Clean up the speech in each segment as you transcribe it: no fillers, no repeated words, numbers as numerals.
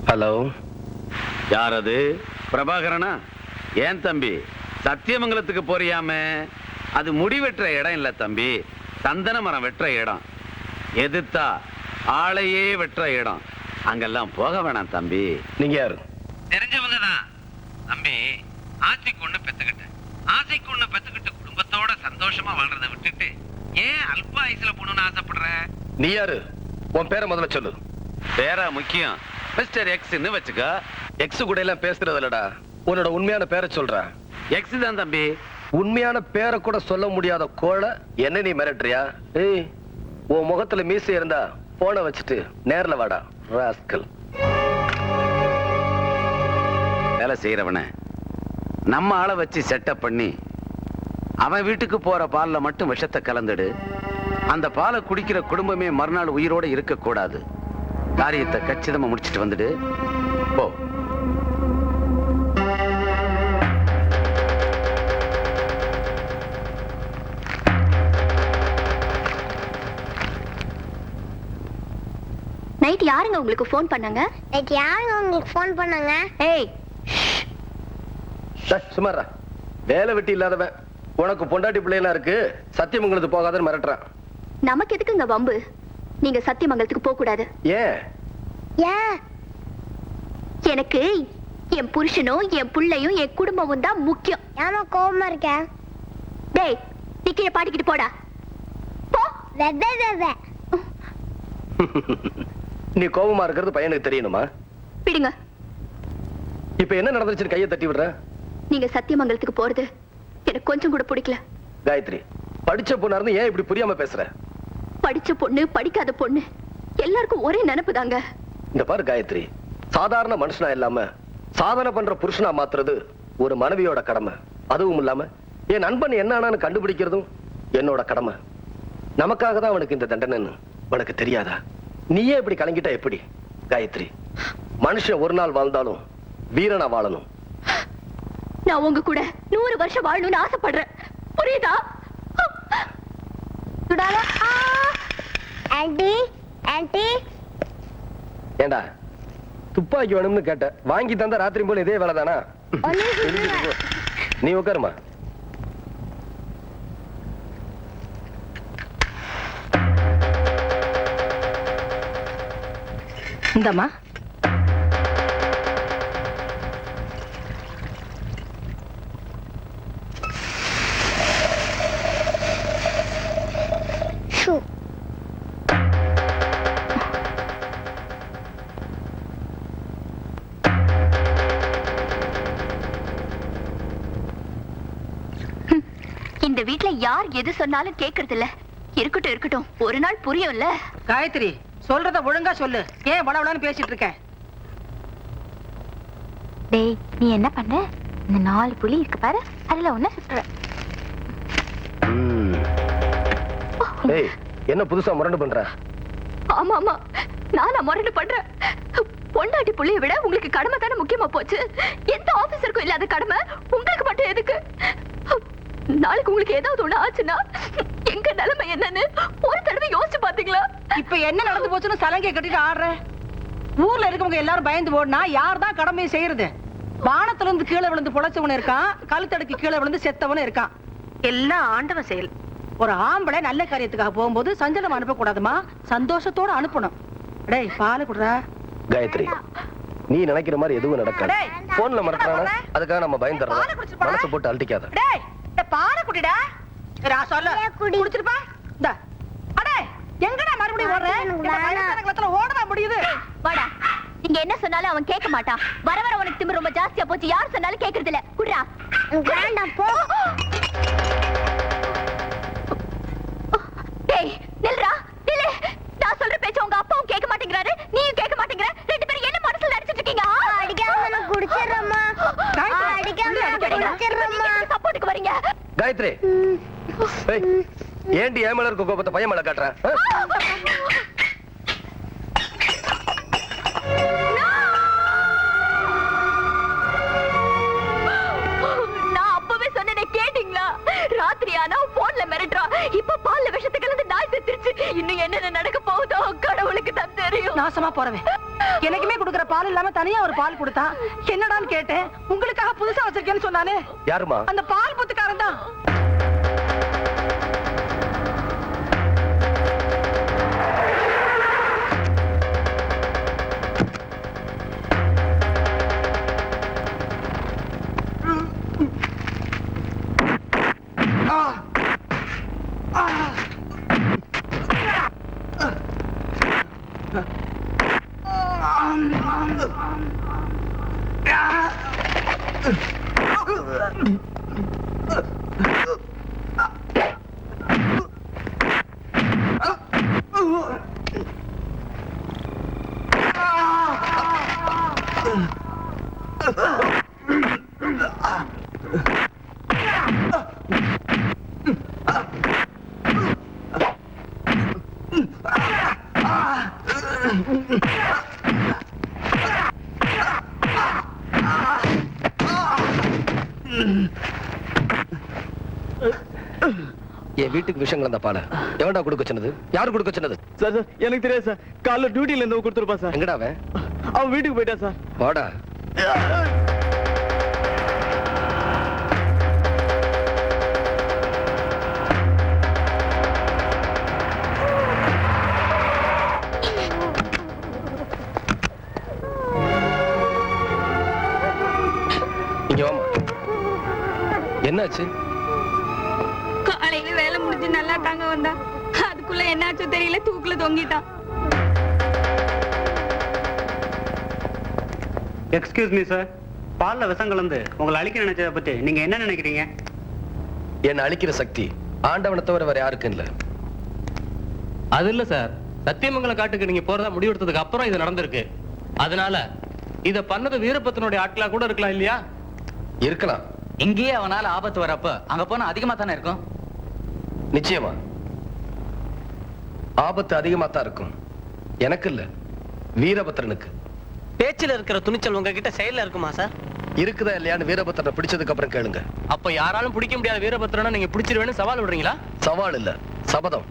Hello, யார் அது? பிரபாகரனா? ஏன் தம்பி, சத்தியமங்கலத்துக்கு போறியாம? அது முடி வெட்டுற இடம் இல்ல தம்பி, சந்தன மரம் வெட்டுற இடம். எதிர்த்தா ஆளையே வெட்டுற இடம். அங்கெல்லாம் போக வேணாம் தம்பி. நீங்க யாரு? தெரிஞ்சவங்க தான் தம்பி. ஆசைக்கு ஒண்ணு பெத்துக்கிட்டேன். ஆசைக்கு ஒண்ணு பெத்துக்கிட்டு குடும்பத்தோட சந்தோஷமா வாழ்றதை விட்டுட்டு ஏன் அல்ப ஆயுசுல போகணும்னு ஆசைப்படுற? நீ யாரு? உன் பேரை முதல்ல சொல்லு. பேரா முக்கியம்? மிஸ்டர் எக்ஸ்ன்னு வச்சுக்க. எக்ஸ் கூட எல்லாம் பேசுறது இல்லடா, உன்னோட உண்மையான பேரை சொல்ற. எக்ஸ் தான் தம்பி. உண்மையான பேரை கூட சொல்ல முடியாத கோழை என்ன நீ மிரட்டுறியா? ஏய், உன் முகத்துல மீசை இருந்தா போனை வச்சுட்டு நேர்ல வாடா ராஸ்கல். வேலை செய்யறவன நம்ம ஆளை வச்சு செட்டப் பண்ணி அவன் வீட்டுக்கு போற பால்ல மட்டும் விஷத்தை கலந்துடு. அந்த பாலை குடிக்கிற குடும்பமே மறுநாள் உயிரோட இருக்க கூடாது. காரியத்தை கச்சிதமா முடிச்சிட்டு வந்துடு போ. நைட் யாருங்க உங்களுக்கு ஃபோன் பண்ணாங்க? நைட் யாருங்க உங்களுக்கு ஃபோன் பண்ணாங்க? ஏய், சுமாரா, வேலை வெட்டி இல்லாதவன் உனக்கு பொண்டாட்டி பிள்ளைலாம் இருக்கு, சத்தியமங்கலத்துக்கு போகாதன்னு மிரட்டுறான். நமக்கு எதுக்குங்க வம்பு? நீங்க சத்தியமங்கலத்துக்கு போக கூடாது. ஏன்? ஏன்? எனக்கு என் புருஷனும் என் பிள்ளையும் என் குடும்பமும் தான் முக்கியம். ஏமா கோவமா இருக்க? டேய், நீ கீழே பாடிக்கிட்டு போடா போ. வெவ்வே வெவ்வே. நீ கோபமா இருக்கிறது பையனுக்கு தெரியணுமா? பிடிங்க. இப்ப என்ன நடந்துச்சுன்னு கையை தட்டி விடுற? நீங்க சத்தியமங்கலத்துக்கு போறது எனக்கு கொஞ்சம் கூட பிடிக்கல. காயத்ரி, படிச்ச பொண்ணா இருந்து ஏன் இப்படி புரியாம பேசுற? படிச்ச பொண்ணு படிக்காத பொண்ணு எல்லாருக்கும் ஒரே நினைப்பு தாங்க. இந்த பாரு காயத்ரி, சாதாரண மனுஷனா இல்லாம சாதனை பண்ற புருஷனா மாத்துறது ஒரு மனைவியோட கடமை. அதுவும் இல்லாம என் நண்பன் என்ன ஆனான்னு கண்டுபிடிக்கிறதும் என்னோட கடமை. நமக்காக தான் அவனுக்கு இந்த தண்டனைன்னு உனக்கு தெரியாதா? நீயே இப்படி கலங்கிட்டா எப்படி காயத்ரி? மனுஷன் ஒரு நாள் வாழ்ந்தாலும் வீரனா வாழணும். நான் உங்க கூட 100 வருஷம் வாழணும்னு ஆசைப்படுறேன், புரியுதா? ஆண்டி ஆண்டி, ஏண்டா துப்பாக்கி வேணும்னு கேட்ட, வாங்கி தந்தா ராத்திரி போல இதே வேலை தானா? நீ உட்காருமா. இந்தம்மா. ஷூ. இந்த வீட்ல யார் எது சொன்னாலும் கேக்குறது இல்ல. இருக்கட்டும் இருக்கட்டும், ஒரு நாள் புரியும்ல. காயத்ரி, சொல்றத ஒழுங்கா சொல்லு. ஏன் வளவளன்னு பேசிட்டு இருக்க? டேய், நீ என்ன பண்ண? இந்த 4 புலி இருக்கு பாரு, அதுல ஒண்ணு சுத்துற. ஏய், என்ன புதுசா முரண்டு பண்ற? ஆமா ஆமா, நானா முரண்டு பண்றேன்? பொண்டாட்டி புள்ளிய விட உங்களுக்கு கடமை தானே முக்கியமா போச்சு. எந்த ஆபீசருக்கும் இல்லாத கடமை உங்களுக்கு மட்டும் எதுக்கு? நாளைக்கு உங்களுக்கு ஏதாவது ஒண்ணு ஆச்சுன்னா எங்க நிலைமை என்னன்னு ஒரு தடவை யோசிச்சு பாத்தீங்களா? இப்ப என்ன நடந்து போச்சுன்னு சலங்கை கட்டிட்டு ஆடுற? ஊர்ல இருக்கவங்க எல்லாரும் பயந்து ஓடுனா யார் தான் கடமையை செய்யறது? வானத்துல இருந்து கீழே விழுந்து பொழைச்சவனு இருக்கான், கழுத்தடுக்கு கீழே விழுந்து செத்தவனு இருக்கான். எல்லாம் ஆண்டவன் செயல். ஒரு ஆம்பளை நல்ல காரியத்துக்காக போகும்போது சஞ்சலம் அனுப்ப கூடாதுமா, சந்தோஷத்தோட அனுப்பணும். டேய், பால் குடுறா. காயத்ரி, நீ நினைக்கிற மாதிரி எதுவும் நடக்காது. டேய், போன்ல மறக்கறானா, அதுக்காக நம்ம பயந்துறோம். மனசு போட்டு அழட்டிக்காத. டேய், இந்த பாலை குடிடா. ரா சொல்ல குடிச்சிருப்பா. இந்த அடே, எங்கடா மறுபடியும் ஓடுற? இந்த வயசானங்களத்துல ஓடவா முடியுது? வாடா. நீங்க என்ன சொன்னாலும் அவன் கேட்க மாட்டான். வர வர உனக்கு திமிரு ரொம்ப ஜாஸ்தியா போச்சு. யார் சொன்னாலும் கேக்குறது இல்ல. குடுறா. வேண்டாம் போ. டேய், நில்றா, நில்லு. நான் சொல்ற பேச்ச உங்க அப்பாவும் கேட்க மாட்டேங்கிறாரு, நீயும் கேட்க மாட்டேங்கற. ரெண்டு பேரும் என்ன மனசுல நினைச்சிட்டு இருக்கீங்க? அடிக்காம நான் குடிச்சிரறேம்மா. அடிக்காம நான் குடிச்சிரறேம்மா. சப்போர்ட்டுக்கு வரீங்க. காயத்ரி, ஏய், ஏண்டி ஏன் மேல இருக்க கோபத்தை பையன் மேல காட்டுற? நான் அப்பவே சொன்னேனே, கேட்டீங்களா? ராத்திரி ஆனா போன்ல மிரட்டுறான். இப்ப பால்ல விஷத்தை கலந்து நாய் செத்துருச்சு. இன்னும் என்னென்ன நடக்க போகுதோ கடவுளுக்கு தான் தெரியும். நாசமா போறவன் எனக்குமே கொடுக்கற பால் இல்லாம தனியா ஒரு பால் கொடுத்தான். என்னடான்னு கேட்டேன். உங்களுக்காக புதுசா வச்சிருக்கேன்னு சொன்னானே, யாருமா? அந்த பால் புத்துக்காரன் தான். என் வீட்டுக்கு விஷயம் கலந்த பால எவன்டா கொடுக்க சொன்னது? யாரு கொடுக்க சொன்னது? சார் சார் எனக்கு தெரியாது சார். காலைல டியூட்டில இருந்து கொடுத்துருப்பா சார். எங்கடா அவன்? அவன் வீட்டுக்கு போயிட்டான் சார். வாடா. இங்க வாமா. என்னாச்சு? காலையில வேலை முடிஞ்சு நல்லா தாங்க வந்தா, அதுக்குள்ள என்னாச்சோ தெரியல, தூக்குல தொங்கிட்டான். எக்ஸ்கியூஸ் மீ சார், பால்ல விஷம் கலந்து உங்களை அழிக்க நினைச்சதை பத்தி நீங்க என்ன நினைக்கிறீங்க? என்ன அழிக்கிற சக்தி ஆண்டவனை தவிர வேற யாருக்கும் இல்ல. அது இல்ல சார், சத்தியமங்கலம் காட்டுக்கு நீங்க போறதா முடிவெடுத்ததுக்கு அப்புறம் இது நடந்திருக்கு. அதனால இத பண்ணது வீரபத்தினுடைய ஆட்களா கூட இருக்கலாம் இல்லையா? இருக்கலாம். இங்கேயே அவனால ஆபத்து வரப்ப அங்க போனா அதிகமா தானே இருக்கும். நிச்சயமா ஆபத்து அதிகமா தான் இருக்கும். எனக்கு இல்ல, வீரபத்திரனுக்கு. பேச்சில் இருக்கிற துணிச்சல் உங்ககிட்ட செயல்ல இருக்குமா சார்? இருக்குதா இல்லையான்னு வீரபத்திரனை பிடிச்சதுக்கு அப்புறம் கேளுங்க. அப்ப யாராலும் பிடிக்க முடியாத வீரபத்திரனை நீங்க பிடிச்சிருவேன்னு சவால் விடுறீங்களா? சவால் இல்ல, சபதம்.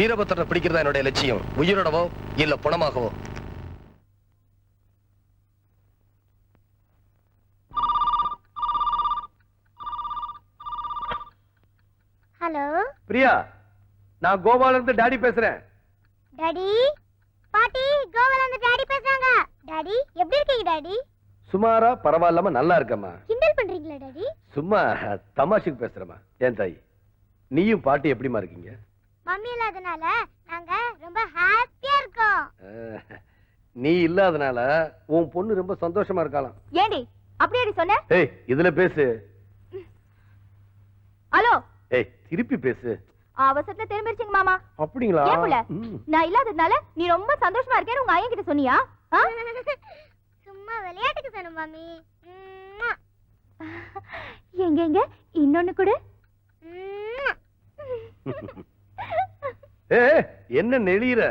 வீரபத்திரனை பிடிக்கிறதா என்னுடைய லட்சியம். உயிரோடவோ இல்ல பணமாகவோ. ஹலோ பிரியா, நான் கோவால இருந்து டாடி பேசுறேன். டாடி. பாட்டி, கோவால இருந்து டாடி பேசுறாங்க. டாடி எப்படி இருக்கீங்க டாடி? சுமாரா பரவாயில்லாம நல்லா இருக்கம்மா. கிண்டல் பண்றீங்களா டாடி? சும்மா தமாஷுக்கு பேசுறமா. ஏன் தாய், நீயும் பாட்டி எப்படிமா இருக்கீங்க? மம்மி இல்லாதனால நாங்க ரொம்ப ஹாப்பியா இருக்கோம். நீ இல்லாதனால உன் பொண்ணு ரொம்ப சந்தோஷமா இருக்கலாம். ஏண்டி அப்படியே சொன்ன? ஏய், இதுல பேசு. ஹலோ. ஏய், திருப்பி பேசு. அவசரத்துல திரும்பிருச்சுங்க மாமா. அப்படிங்களா? ஏன் புள்ள, நான் இல்லாததுனால நீ ரொம்ப சந்தோஷமா இருக்கேன்னு உங்க ஐயன் கிட்ட சொன்னியா? சும்மா விளையாட்டுக்கு சொன்னேன் மம்மி. எங்க எங்க இன்னொன்னு கூட. ஏய், என்ன நெளியற?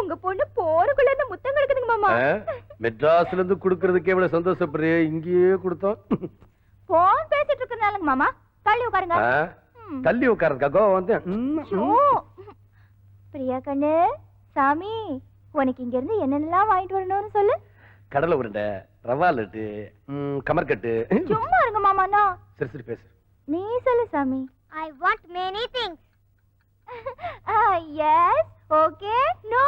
உங்க பொண்ணு போறக்குள்ள இருந்து முத்தம் கொடுக்குதுங்க மாமா. மெட்ராஸ்ல இருந்து குடுக்கிறதுக்கு எவ்வளவு சந்தோஷப்படுறிய, இங்கேயே கொடுத்தோம். போன் பேசிட்டு இருக்கறனாலங்க மாமா. தள்ளி உட்காருங்க. தள்ளி உட்காருக்கா? கோவா வந்து பிரியா கண்ணு, சாமி உனக்கு இங்க இருந்து என்னென்னலாம் வாங்கிட்டு வரணும்னு சொல்லு. கடலை உருண்டை, ரவா லட்டு, கமர்கட்டு. சும்மா இருங்க மாமாண்ணா. சரி சரி பேசு. நீ சொல்லு சாமி. I want many things. Yes, okay, no.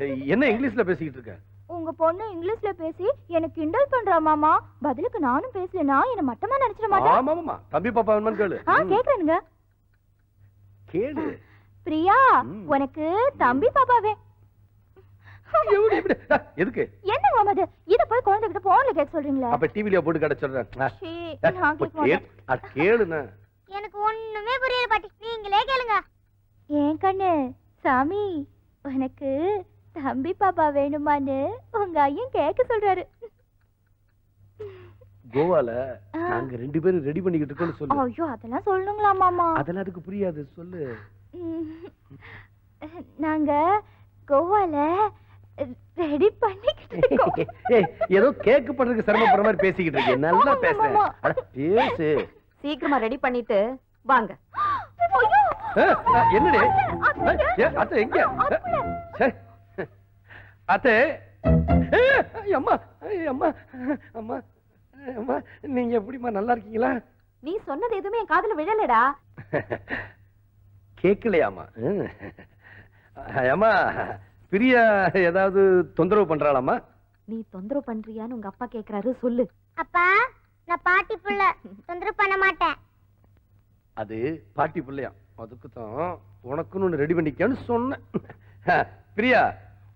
ஏய், என்ன இங்கிலீஷ்ல பேசிக்கிட்டு இருக்க? உங்க பொண்ணு இங்கிலீஷ்ல பேசி எனக்கு கிண்டல் பண்றா மாமா. பதிலுக்கு நானும் பேசலனா என்ன மட்டமா நினைச்சிட மாட்டேன். ஆமாமா, தம்பி பாப்பா வேணும்னு கேளு. கேக்குறேனுங்க. கேளு. பிரியா, உனக்கு தம்பி பாப்பாவே. எதுக்கு? என்ன மாமா இது? இத போய் குழந்தைகிட்ட போன்ல கேட்க சொல்றீங்களா? அப்ப டிவில போட்டு கடை சொல்றேன். சீ, நான் கேட்க மாட்டேன். கேளுண்ணா. எனக்கு ஒண்ணுமே புரியல பாட்டி, நீங்களே கேளுங்க. ஏன் கண்ணு, சாமி உனக்கு தம்பி பாப்பா வேணுமான்னு உங்க ஐயன் கேட்க சொல்றாரு. கோவால நாங்க 2 பேரும் ரெடி பண்ணிக்கிட்டு இருக்கோம்னு சொல்லு. ஐயோ, அதெல்லாம் சொல்லணுங்களா மாமா? அதெல்லாம் அதுக்கு புரியாது, சொல்லு. நாங்க கோவால ரெடி பண்ணிக்கிட்டு இருக்கோம். ஏய், ஏதோ கேக் பண்றதுக்கு சிரமப்படுற மாதிரி பேசிக்கிட்டு இருக்கீங்க. நல்லா பேசு. அட பேசு. சீக்கிரமா ரெடி பண்ணிட்டு வாங்க. என்னடி அத்தை எங்க சே. அத்தை அம்மா அம்மா அம்மா அம்மா நீங்க எப்படிம்மா நல்லா இருக்கீங்களா? நீ சொன்னது எதுவுமே என் காதுல விழலடா. கேட்கலையாமா? அம்மா பிரியா ஏதாவது தொந்தரவு பண்றாளாமா? நீ தொந்தரவு பண்றியான்னு உங்க அப்பா கேக்குறாரு, சொல்லு. அப்பா நான் பாட்டி புள்ள தொந்தரவு பண்ண மாட்டேன். அது பாட்டி பிள்ளையா, அதுக்கு தான் உனக்குன்னு ஒன்று ரெடி பண்ணிக்கன்னு சொன்னேன். பிரியா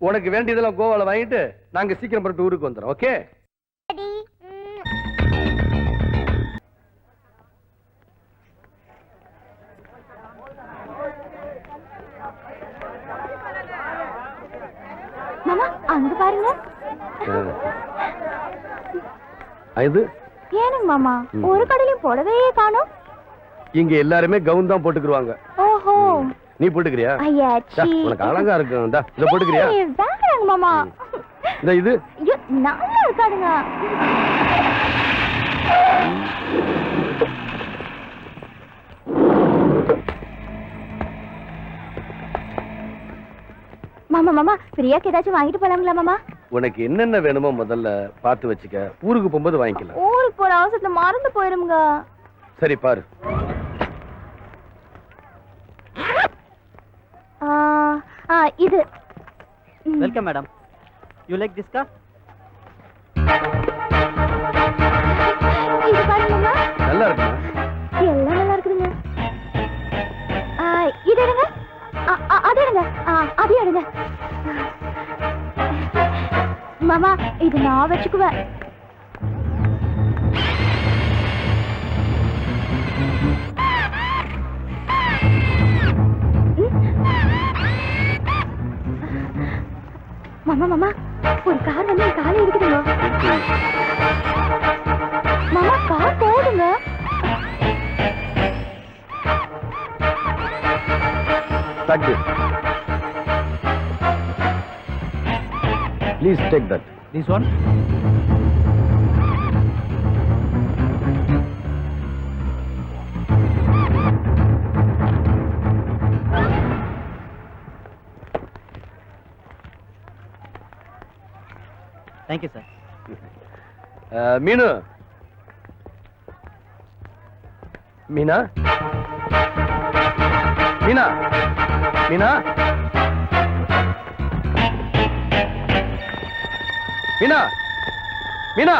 உனக்கு வேண்டியதெல்லாம் கோவால வாங்கிட்டு நாங்க சீக்கிரம் பண்ணிட்டு ஊருக்கு வந்துடுறோம். ஓகே டாடி மாமா அங்க பாருங்க. இது ஏனுங்க மாமா ஒரு கடையிலும் போடவே காணோம். இங்க எல்லாருமே கவுன் தான் போட்டுக்குருவாங்க. ஓஹோ நீ போட்டுக்கிறியா? ஐயாச்சி உனக்கு அழகா இருக்கும். இத போட்டுக்கிறியா? வேண்டாங்க மாமா. இந்த இது ஐயோ நல்லா இருக்காதுங்க. மாமா மாமா பிரியாக்கு ஏதாச்சும் வாங்கிட்டு போலாங்களா மாமா? உனக்கு என்னென்ன வேணுமோ முதல்ல பார்த்து வச்சுக்க, ஊருக்கு போகும்போது வாங்கிக்கலாம். ஊருக்கு போற அவசரத்துல மறந்து போயிருங்க. சரி பாரு. இது welcome madam. You like this கா? இது பாருங்க மாமா. நல்லா இருக்குமா? எல்லாம் நல்லா இருக்குதுங்க. இது எடுங்க. அது எடுங்க. அது எடுங்க. மாமா இது நான் வச்சுக்குவேன். மாமா மாமா ஒரு கார் வந்து என் காலை இருக்குதுங்க. மாமா கார் போடுங்க. Take this. Please take that. This one? Thank you, sir. மீனு மீனா மீனா மீனா மீனா மீனா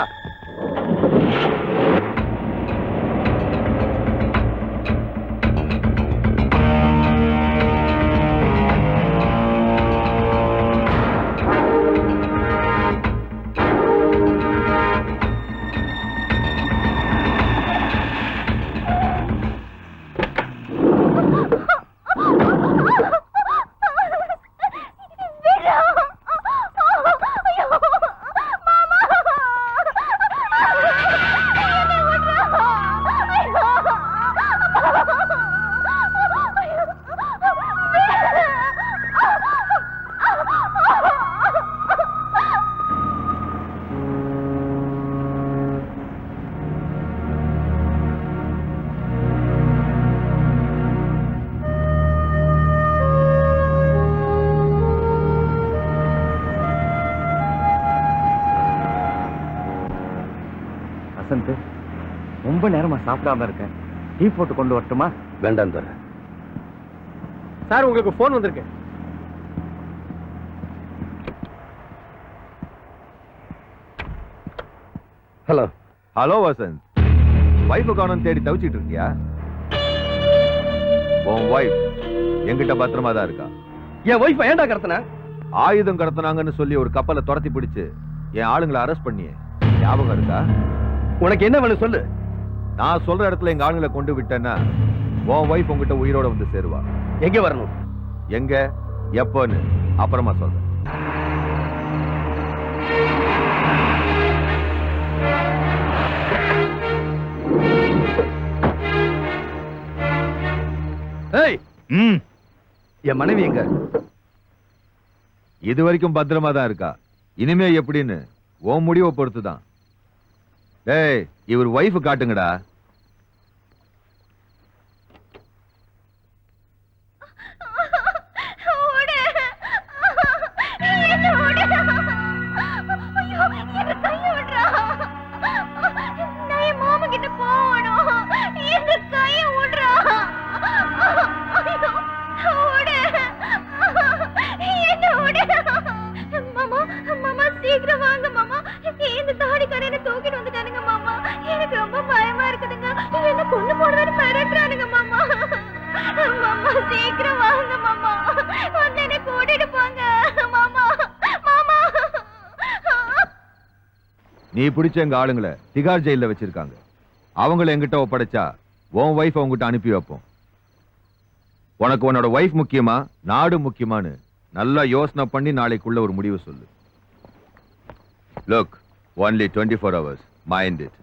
ரொம்ப நேரமா சாப்பிடாம இருக்கேன். டீ போட்டு கொண்டு வரட்டுமா? வேண்டாம் தர. சார் உங்களுக்கு போன் வந்திருக்கு. ஹலோ. ஹலோ வசந்த், வைஃப் காணோம் தேடி தவிச்சிட்டு இருக்கியா? உன் வைஃப் என்கிட்ட பத்திரமா தான் இருக்கா. என் வைஃப் ஏன்டா கடத்தின? ஆயுதம் கடத்தினாங்கன்னு சொல்லி ஒரு கப்பலை துரத்தி பிடிச்சு என் ஆளுங்களை அரெஸ்ட் பண்ணியே, ஞாபகம் இருக்கா? உனக்கு என்ன வேணும் சொல்லு. நான் சொல்ற இடத்துல எங்க ஆளுங்களை கொண்டு விட்டேன்னா உன் வைஃப் உங்ககிட்ட உயிரோட வந்து சேருவா. எங்க வரணும், எங்க, எப்பன்னு அப்புறமா சொல்றேன். ஏய், என் மனைவி எங்க? இது வரைக்கும் பத்திரமா தான் இருக்கா. இனிமே எப்படின்னு உன் முடிவை பொறுத்துதான். டேய், இவர் வைஃப் காட்டுங்கடா. சீக்கிரம் வாங்க மாமா வந்து என்ன கூட்டிட்டு போங்க மாமா மாமா நீ பிடிச்ச எங்க ஆளுங்களை திகார் ஜெயில வச்சிருக்காங்க. அவங்கள எங்கிட்ட ஒப்படைச்சா உன் வைஃப் அவங்ககிட்ட அனுப்பி வைப்போம். உனக்கு உன்னோட வைஃப் முக்கியமா நாடு முக்கியமான்னு நல்லா யோசனை பண்ணி நாளைக்குள்ள ஒரு முடிவு சொல்லு. Look, only 24 hours. Mind it.